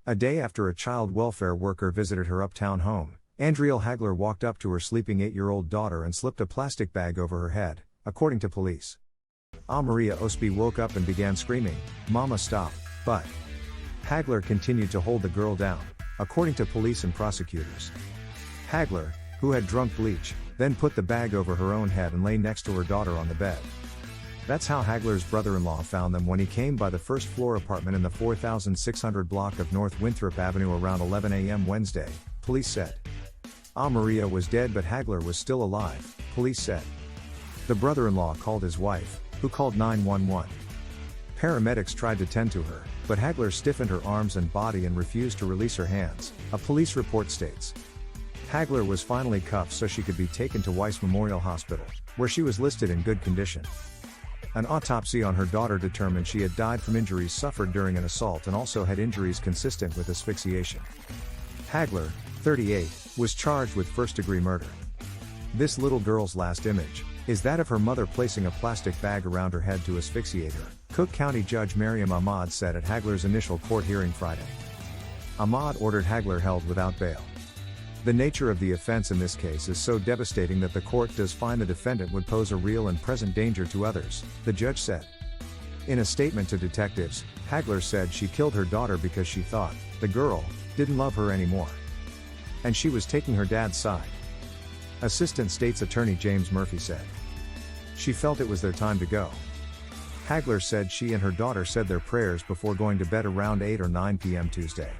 A day after a child welfare worker visited her uptown home, Andriel Hagler walked up to her sleeping 8-year-old daughter and slipped a plastic bag over her head, according to police. Maria Osby woke up and began screaming, "Mama, stop," but Hagler continued to hold the girl down, according to police and prosecutors. Hagler, who had drunk bleach, then put the bag over her own head and lay next to her daughter on the bed. That's how Hagler's brother-in-law found them when he came by the first-floor apartment in the 4600 block of North Winthrop Avenue around 11 a.m. Wednesday, police said. Maria was dead but Hagler was still alive, police said. The brother-in-law called his wife, who called 911. Paramedics tried to tend to her, but Hagler stiffened her arms and body and refused to release her hands, a police report states. Hagler was finally cuffed so she could be taken to Weiss Memorial Hospital, where she was listed in good condition. An autopsy on her daughter determined she had died from injuries suffered during an assault and also had injuries consistent with asphyxiation. Hagler, 38, was charged with first-degree murder. This little girl's last image is that of her mother placing a plastic bag around her head to asphyxiate her, Cook County Judge Miriam Ahmad said at Hagler's initial court hearing Friday. Ahmad ordered Hagler held without bail. The nature of the offense in this case is so devastating that the court does find the defendant would pose a real and present danger to others, the judge said. In a statement to detectives, Hagler said she killed her daughter because she thought the girl didn't love her anymore, and she was taking her dad's side. Assistant State's Attorney James Murphy said. She felt it was their time to go. Hagler said she and her daughter said their prayers before going to bed around 8 or 9 p.m. Tuesday.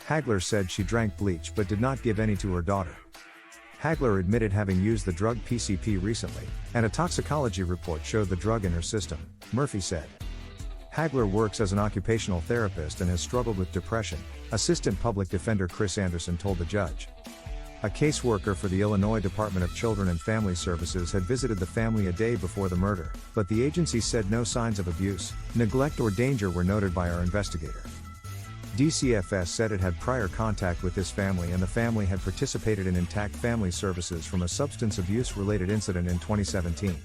Hagler said she drank bleach but did not give any to her daughter. Hagler admitted having used the drug PCP recently, and a toxicology report showed the drug in her system, Murphy said. Hagler works as an occupational therapist and has struggled with depression, Assistant Public Defender Chris Anderson told the judge. A caseworker for the Illinois Department of Children and Family Services had visited the family a day before the murder, but the agency said no signs of abuse, neglect or danger were noted by our investigator. DCFS said it had prior contact with this family and the family had participated in Intact Family Services from a substance abuse-related incident in 2017.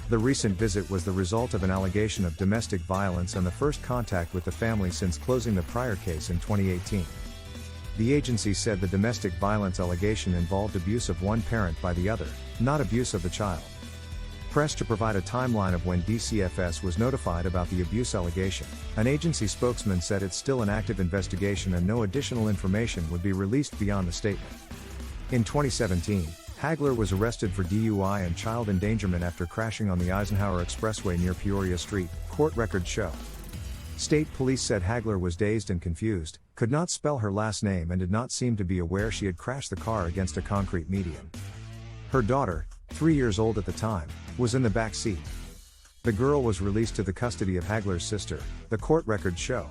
The recent visit was the result of an allegation of domestic violence and the first contact with the family since closing the prior case in 2018. The agency said the domestic violence allegation involved abuse of one parent by the other, not abuse of the child. Pressed to provide a timeline of when DCFS was notified about the abuse allegation, an agency spokesman said it's still an active investigation and no additional information would be released beyond the statement. In 2017, Hagler was arrested for DUI and child endangerment after crashing on the Eisenhower Expressway near Peoria Street, court records show. State police said Hagler was dazed and confused, could not spell her last name and did not seem to be aware she had crashed the car against a concrete median. Her daughter, 3 years old at the time, was in the back seat. The girl was released to the custody of Hagler's sister, the court records show.